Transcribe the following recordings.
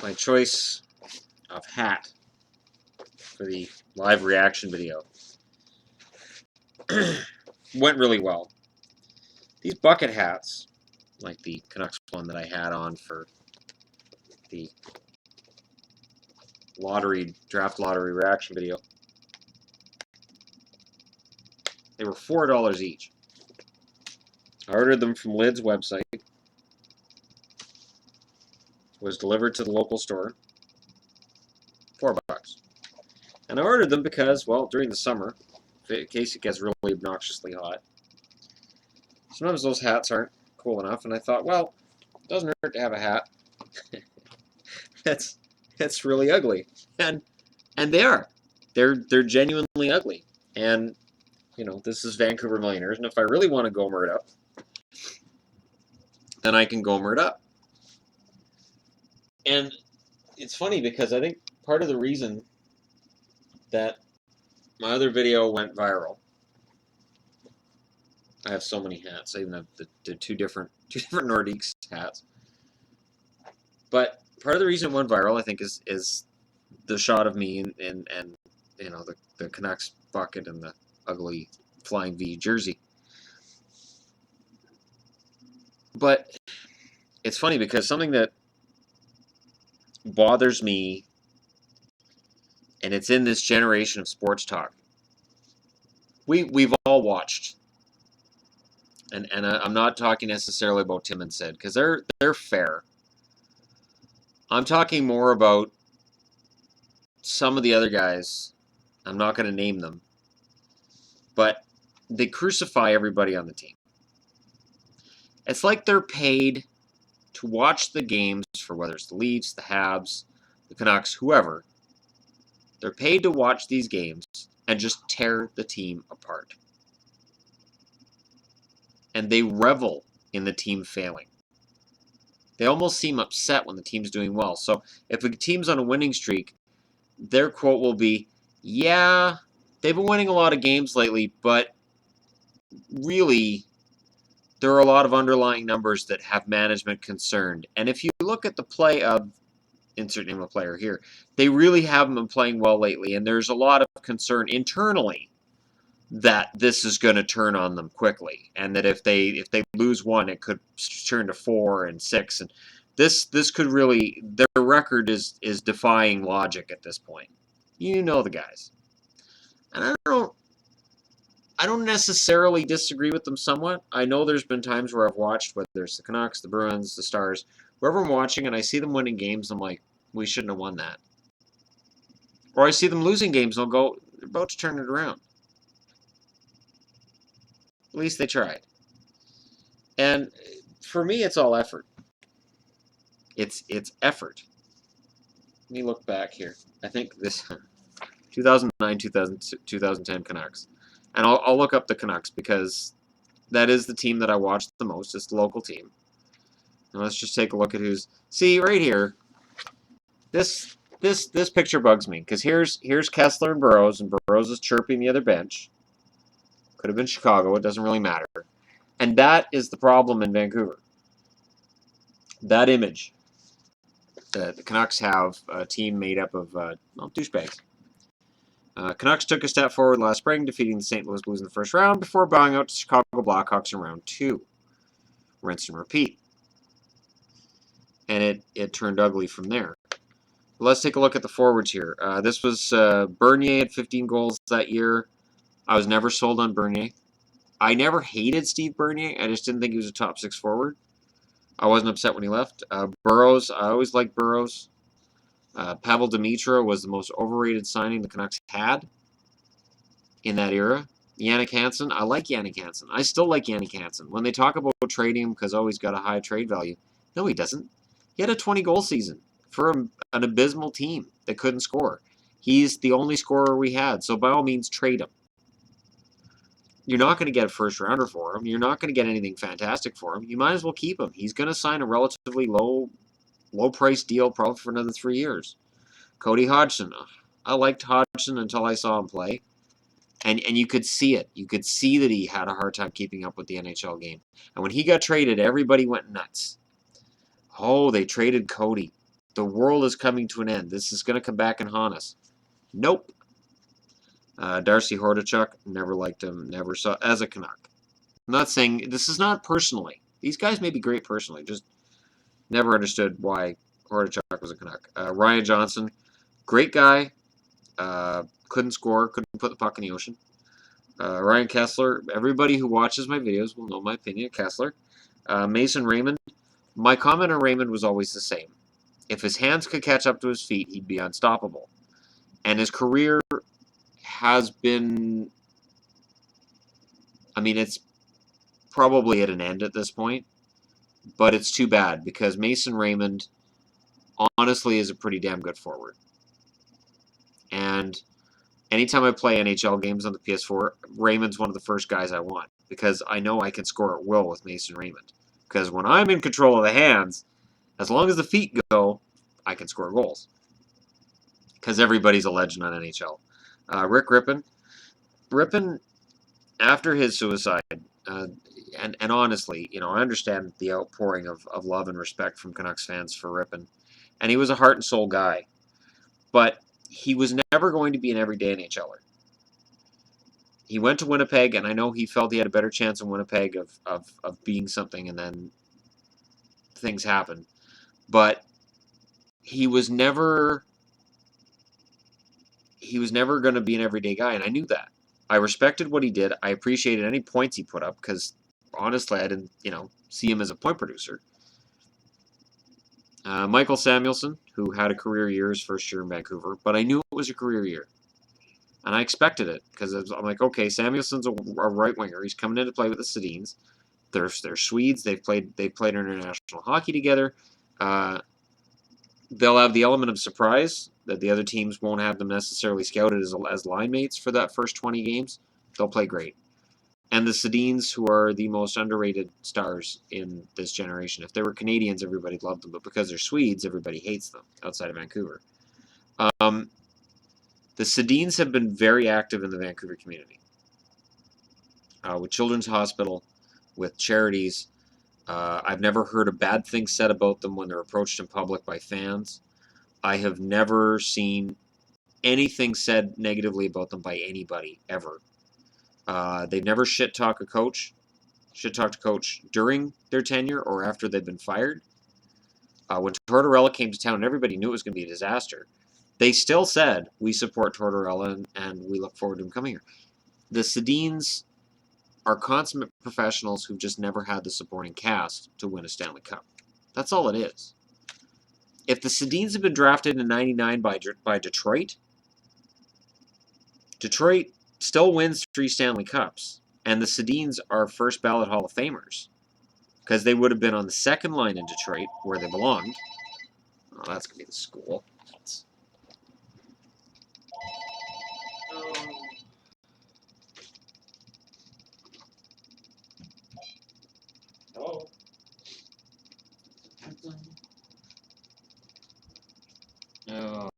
my choice of hat for the live reaction video went really well. These bucket hats, like the Canucks one that I had on for the draft lottery reaction video, they were $4 each. I ordered them from Lid's website. Was delivered to the local store. $4. And I ordered them because, well, during the summer, in case it gets really obnoxiously hot, sometimes those hats aren't cool enough, and I thought, well, it doesn't hurt to have a hat. that's really ugly. And they are. They're genuinely ugly. And, you know, this is Vancouver Millionaires, and if I really want to gomer it up, then I can gomer it up. And it's funny because I think part of the reason that my other video went viral, I have so many hats. I even have the two different Nordiques hats. But part of the reason it went viral, I think, is the shot of me and you know, the Canucks bucket and the ugly Flying V jersey. But it's funny because something that bothers me, and it's in this generation of sports talk. We've all watched, and I'm not talking necessarily about Tim and Sid because they're fair. I'm talking more about some of the other guys. I'm not going to name them, but they crucify everybody on the team. It's like they're paid to watch the games for whether it's the Leafs, the Habs, the Canucks, whoever. They're paid to watch these games and just tear the team apart. And they revel in the team failing. They almost seem upset when the team's doing well. So if a team's on a winning streak, their quote will be, yeah, they've been winning a lot of games lately, but really, there are a lot of underlying numbers that have management concerned. And if you look at the play of, insert name of a player here, they really haven't been playing well lately. And there's a lot of concern internally that this is going to turn on them quickly. And that if they lose one, it could turn to 4 and 6. And this could really, their record is defying logic at this point. You know the guys. And I don't necessarily disagree with them somewhat. I know there's been times where I've watched, whether it's the Canucks, the Bruins, the Stars, wherever I'm watching and I see them winning games, I'm like, we shouldn't have won that. Or I see them losing games and I'll go, they're about to turn it around. At least they tried. And for me, it's all effort. It's effort. Let me look back here. I think this 2009, 2010 Canucks. And I'll look up the Canucks because that is the team that I watch the most. It's the local team. And let's just take a look at who's... See, right here, this picture bugs me because here's Kesler and Burrows is chirping the other bench. Could have been Chicago. It doesn't really matter. And that is the problem in Vancouver. That image. The Canucks have a team made up of douchebags. Canucks took a step forward last spring, defeating the St. Louis Blues in the first round before bowing out to Chicago Blackhawks in round 2. Rinse and repeat. And it turned ugly from there. Let's take a look at the forwards here. This was Bernier had 15 goals that year. I was never sold on Bernier. I never hated Steve Bernier. I just didn't think he was a top 6 forward. I wasn't upset when he left. Burrows, I always liked Burrows. Pavel Demitra was the most overrated signing the Canucks had in that era. Yannick Hansen, I like Yannick Hansen. I still like Yannick Hansen. When they talk about trading him because he's got a high trade value, no, he doesn't. He had a 20-goal season for an abysmal team that couldn't score. He's the only scorer we had, so by all means, trade him. You're not going to get a first-rounder for him. You're not going to get anything fantastic for him. You might as well keep him. He's going to sign a relatively low-price deal probably for another 3 years. Cody Hodgson. I liked Hodgson until I saw him play. And you could see it. You could see that he had a hard time keeping up with the NHL game. And when he got traded, everybody went nuts. Oh, they traded Cody. the world is coming to an end. This is going to come back and haunt us. Nope. Darcy Hordachuk, never liked him, never saw as a Canuck. I'm not saying this is not personally. These guys may be great personally, just never understood why Hordachuk was a Canuck. Ryan Johnson, great guy, couldn't score, couldn't put the puck in the ocean. Ryan Kesler, everybody who watches my videos will know my opinion of Kesler. Mason Raymond, my comment on Raymond was always the same. If his hands could catch up to his feet, he'd be unstoppable. And his career has been, I mean, it's probably at an end at this point, but it's too bad because Mason Raymond honestly is a pretty damn good forward. And anytime I play NHL games on the PS4, Raymond's one of the first guys I want because I know I can score at will with Mason Raymond. Because when I'm in control of the hands, as long as the feet go, I can score goals. Because everybody's a legend on NHL. Rick Rippon. Rippon, after his suicide, and honestly, you know, I understand the outpouring of love and respect from Canucks fans for Rippon. And he was a heart and soul guy. But he was never going to be an everyday NHLer. He went to Winnipeg, and I know he felt he had a better chance in Winnipeg of being something, and then things happened. But he was never going to be an everyday guy, and I knew that. I respected what he did. I appreciated any points he put up because, honestly, I didn't, see him as a point producer. Michael Samuelsson, who had a career year his first year in Vancouver, but I knew it was a career year. And I expected it because I'm like, okay, Samuelsson's a right winger. He's coming in to play with the Sedins. They're Swedes. They've played international hockey together. They'll have the element of surprise that the other teams won't have them necessarily scouted as line mates for that first 20 games. They'll play great. And the Sedins, who are the most underrated stars in this generation. If they were Canadians, everybody loved them. But because they're Swedes, everybody hates them outside of Vancouver. The Sedins have been very active in the Vancouver community. With Children's Hospital, with charities. I've never heard a bad thing said about them when they're approached in public by fans. I have never seen anything said negatively about them by anybody, ever. They've never shit-talked a coach during their tenure or after they've been fired. When Tortorella came to town, everybody knew it was going to be a disaster. They still said, we support Tortorella and we look forward to him coming here. The Sedins are consummate professionals who've just never had the supporting cast to win a Stanley Cup. That's all it is. If the Sedins had been drafted in '99 by Detroit, Detroit still wins 3 Stanley Cups, and the Sedins are first ballot Hall of Famers because they would have been on the second line in Detroit where they belonged. Oh, that's going to be the school. Oh. Oh.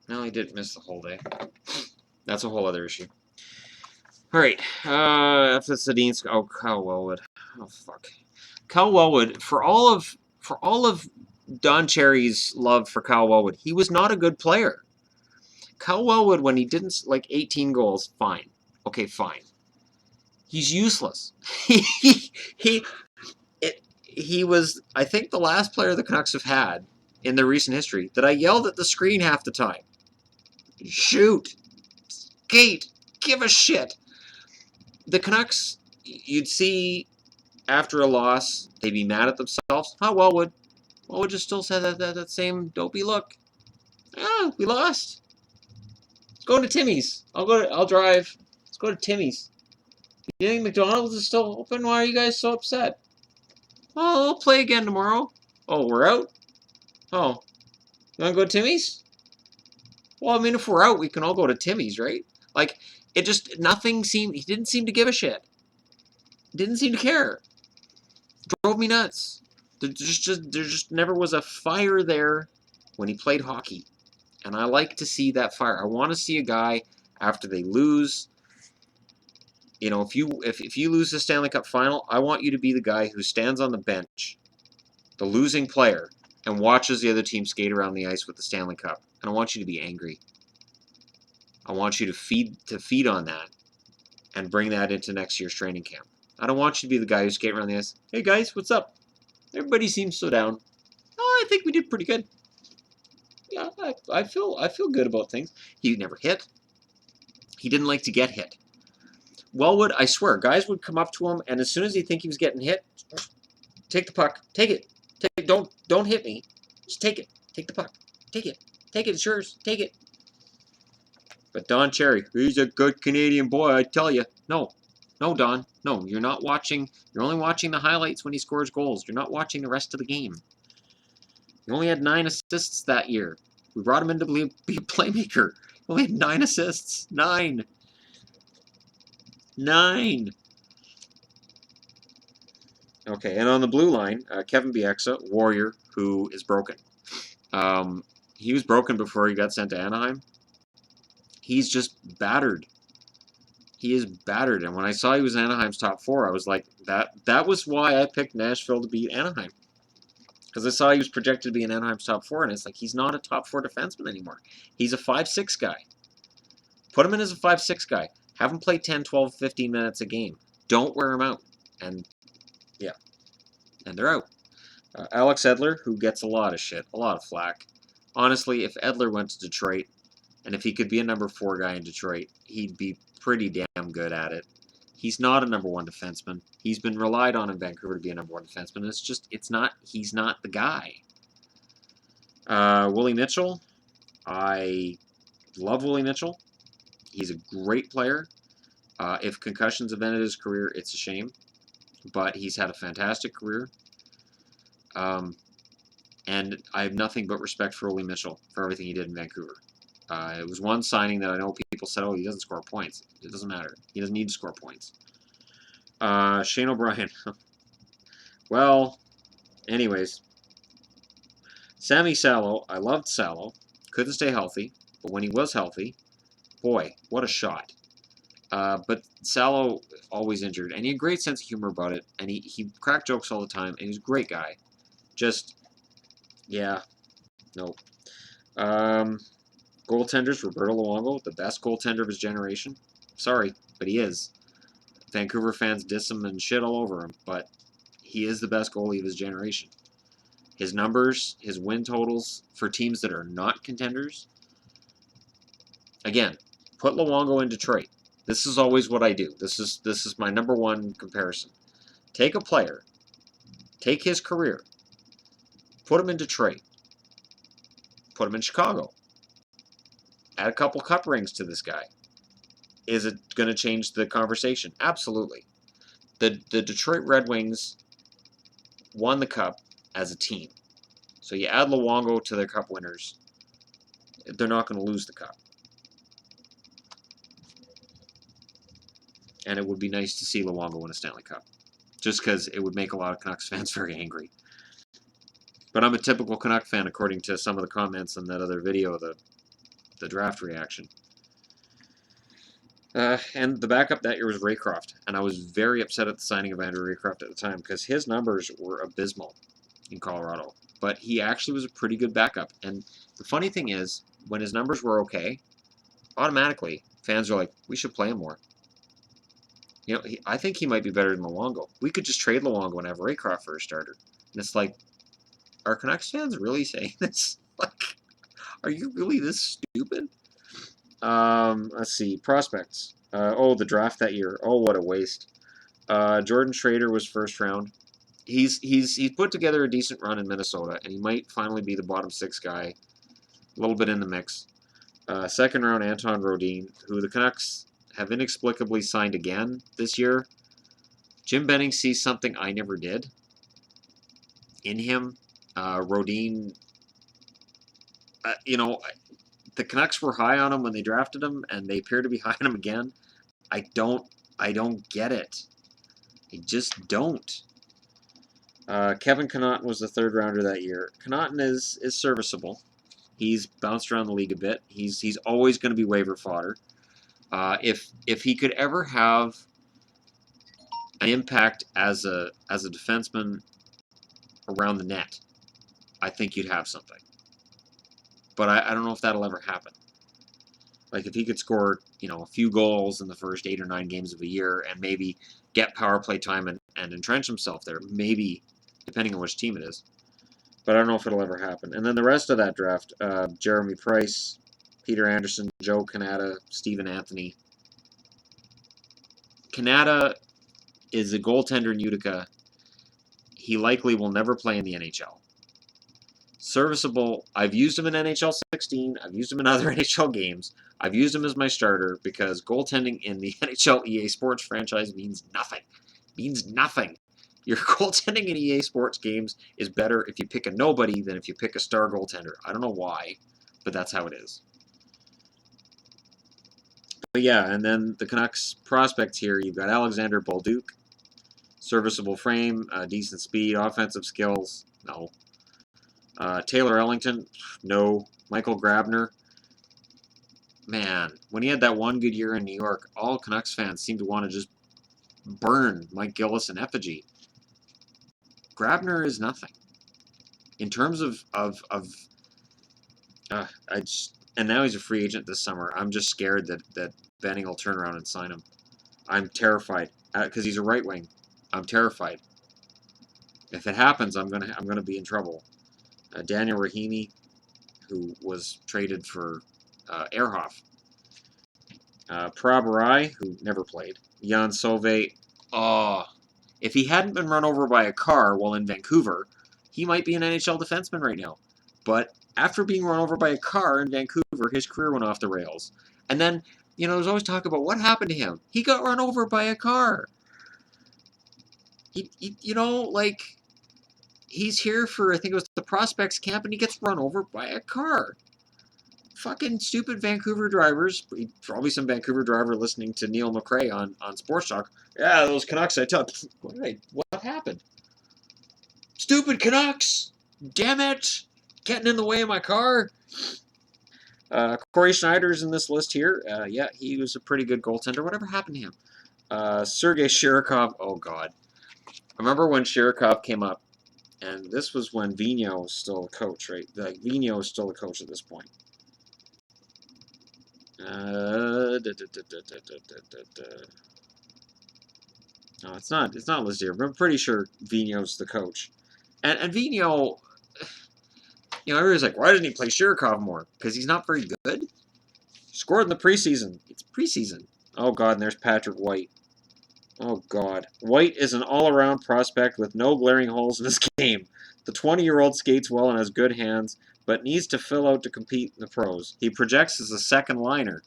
No, he didn't miss the whole day. That's a whole other issue. All right. After the Sedins, Kyle Wellwood. Oh fuck. Kyle Wellwood, for all of Don Cherry's love for Kyle Wellwood, he was not a good player. Kyle Wellwood, when he didn't 18 goals, fine. Okay, fine. He's useless. He was, I think, the last player the Canucks have had in their recent history that I yelled at the screen half the time. Shoot. Skate. Give a shit. The Canucks, you'd see after a loss, they'd be mad at themselves. Wellwood just still said that same dopey look. We lost. Let's go to Timmy's. I'll drive. Let's go to Timmy's. You think McDonald's is still open? Why are you guys so upset? Oh, I'll play again tomorrow. Oh, we're out? Oh. You want to go to Timmy's? Well, I mean, if we're out, we can all go to Timmy's, right? He didn't seem to give a shit. Didn't seem to care. Drove me nuts. There just never was a fire there when he played hockey. And I like to see that fire. I want to see a guy after they lose. You know, if you lose the Stanley Cup final, I want you to be the guy who stands on the bench, the losing player, and watches the other team skate around the ice with the Stanley Cup. And I want you to be angry. I want you to feed on that and bring that into next year's training camp. I don't want you to be the guy who skate around the ice. Hey guys, what's up? Everybody seems so down. Oh, I think we did pretty good. Yeah, I feel good about things. He never hit. He didn't like to get hit. Wellwood, I swear, guys would come up to him, and as soon as he think he was getting hit, take the puck, take it, don't hit me, just take it, take the puck, take it, it's yours, take it. But Don Cherry, he's a good Canadian boy, I tell you. No, Don, no, you're not watching. You're only watching the highlights when he scores goals. You're not watching the rest of the game. He only had 9 assists that year. We brought him in to be a playmaker. He only had 9 assists. 9. Okay, and on the blue line, Kevin Bieksa, Warrior, who is broken. He was broken before he got sent to Anaheim. He's just battered. He is battered, and when I saw he was Anaheim's top 4, I was like, that was why I picked Nashville to beat Anaheim. Because I saw he was projected to be in Anaheim's top 4, and it's like, he's not a top 4 defenseman anymore. He's a 5-6 guy. Put him in as a 5-6 guy. Have him play 10, 12, 15 minutes a game. Don't wear him out. And, yeah. And they're out. Alex Edler, who gets a lot of shit, a lot of flack. Honestly, if Edler went to Detroit, and if he could be a number 4 guy in Detroit, he'd be pretty damn good at it. He's not a number 1 defenseman. He's been relied on in Vancouver to be a number 1 defenseman. He's not the guy. Willie Mitchell, I love Willie Mitchell. He's a great player. If concussions have ended his career, it's a shame. But he's had a fantastic career. And I have nothing but respect for Willie Mitchell for everything he did in Vancouver. It was one signing that I know people said, oh, he doesn't score points. It doesn't matter. He doesn't need to score points. Shane O'Brien. Well, anyways. Sammy Salo. I loved Salo. Couldn't stay healthy. But when he was healthy, boy, what a shot. But Salo always injured. And he had a great sense of humor about it. And he cracked jokes all the time. And he was a great guy. Just, yeah. Nope. Goaltenders, Roberto Luongo, the best goaltender of his generation. Sorry, but he is. Vancouver fans diss him and shit all over him, but he is the best goalie of his generation. His numbers, his win totals for teams that are not contenders. Again, put Luongo in Detroit. This is always what I do. This is my number 1 comparison. Take a player, take his career, put him in Detroit, put him in Chicago. Add a couple cup rings to this guy. Is it going to change the conversation? Absolutely. The Detroit Red Wings won the cup as a team. So you add Luongo to their cup winners, they're not going to lose the cup. And it would be nice to see Luongo win a Stanley Cup. Just because it would make a lot of Canucks fans very angry. But I'm a typical Canuck fan according to some of the comments in that other video, the draft reaction. And the backup that year was Raycroft. And I was very upset at the signing of Andrew Raycroft at the time because his numbers were abysmal in Colorado. But he actually was a pretty good backup. And the funny thing is, when his numbers were okay, automatically, fans are like, we should play him more. You know, I think he might be better than Luongo. We could just trade Luongo and have Raycroft for a starter. And it's like, are Canucks fans really saying this? Like, are you really this stupid? Let's see. Prospects. The draft that year. Oh, what a waste. Jordan Schrader was first round. He's put together a decent run in Minnesota, and he might finally be the bottom 6 guy. A little bit in the mix. Second round, Anton Rodin, who the Canucks have inexplicably signed again this year. Jim Benning sees something I never did in him. Rodin, the Canucks were high on him when they drafted him, and they appear to be high on him again. I don't get it. I just don't. Kevin Connauton was the 3rd rounder that year. Connauton is serviceable. He's bounced around the league a bit. He's always going to be waiver fodder. If he could ever have an impact as a defenseman around the net, I think you'd have something. But I don't know if that'll ever happen. Like, if he could score, a few goals in the first 8 or 9 games of a year and maybe get power play time and entrench himself there, maybe, depending on which team it is. But I don't know if it'll ever happen. And then the rest of that draft, Jeremy Price, Peter Anderson, Joe Canada, Stephen Anthony. Canada is a goaltender in Utica. He likely will never play in the NHL. Serviceable. I've used him in NHL 16. I've used him in other NHL games. I've used him as my starter because goaltending in the NHL EA Sports franchise means nothing. Means nothing. Your goaltending in EA Sports games is better if you pick a nobody than if you pick a star goaltender. I don't know why, but that's how it is. But yeah, and then the Canucks prospects here, you've got Alexander Bolduc, serviceable frame, decent speed, offensive skills, no. Taylor Ellington, no. Michael Grabner, man, when he had that one good year in New York, all Canucks fans seem to want to just burn Mike Gillis in effigy. Grabner is nothing. In terms of and now he's a free agent this summer. I'm just scared that Benning will turn around and sign him. I'm terrified because he's a right wing. I'm terrified. If it happens, I'm gonna be in trouble. Daniel Rohini, who was traded for Ehrhoff. Prabarai, who never played. Jan Sauve. If he hadn't been run over by a car while in Vancouver, he might be an NHL defenseman right now. But after being run over by a car in Vancouver, his career went off the rails. And then, there's always talk about what happened to him. He got run over by a car. He's here for, I think it was the prospects camp, and he gets run over by a car. Fucking stupid Vancouver drivers. Probably some Vancouver driver listening to Neil McRae on Sports Talk. Yeah, those Canucks, I tell you. What happened? Stupid Canucks! Damn it! Getting in the way of my car. Cory Schneider's in this list here. Yeah, he was a pretty good goaltender. Whatever happened to him? Sergei Shirokov. Oh, God. I remember when Shirokov came up, and this was when Vigneault was still a coach, right? Vigneault was still a coach at this point. No, it's not listed here, but I'm pretty sure Vigneault's the coach. And Vigneault, everybody's like, why doesn't he play Shirokov more? Because he's not very good. Scored in the preseason. It's preseason. Oh, God, and there's Patrick White. Oh, God. White is an all-around prospect with no glaring holes in his game. The 20-year-old skates well and has good hands, but needs to fill out to compete in the pros. He projects as a second liner.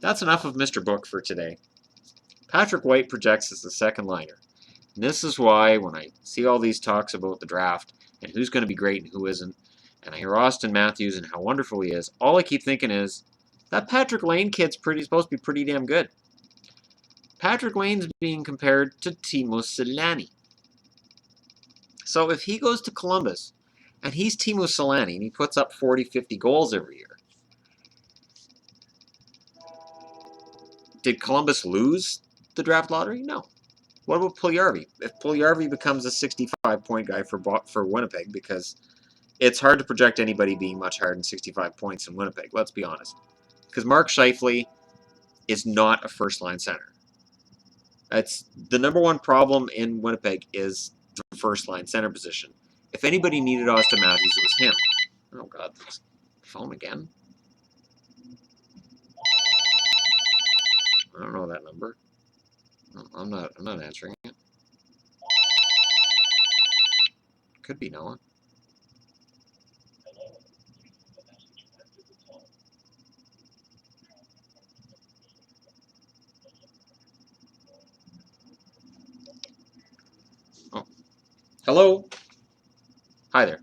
That's enough of Mr. Book for today. Patrick White projects as the second liner. And this is why when I see all these talks about the draft and who's going to be great and who isn't, and I hear Austin Matthews and how wonderful he is, all I keep thinking is, that Patrick Lane kid's supposed to be pretty damn good. Patrick Lane's being compared to Timo Selänne. So if he goes to Columbus, and he's Timo Selänne, and he puts up 40, 50 goals every year, did Columbus lose the draft lottery? No. What about Puljujarvi? If Puljujarvi becomes a 65-point guy for Winnipeg, because it's hard to project anybody being much higher than 65 points in Winnipeg, let's be honest. Because Mark Scheifele is not a first-line center. That's the number one problem in Winnipeg is the first-line center position. If anybody needed Austin Matthews, it was him. Oh, God. Phone again. I don't know that number. No, I'm not answering it. Could be Noah. Oh. Hello? Hi there.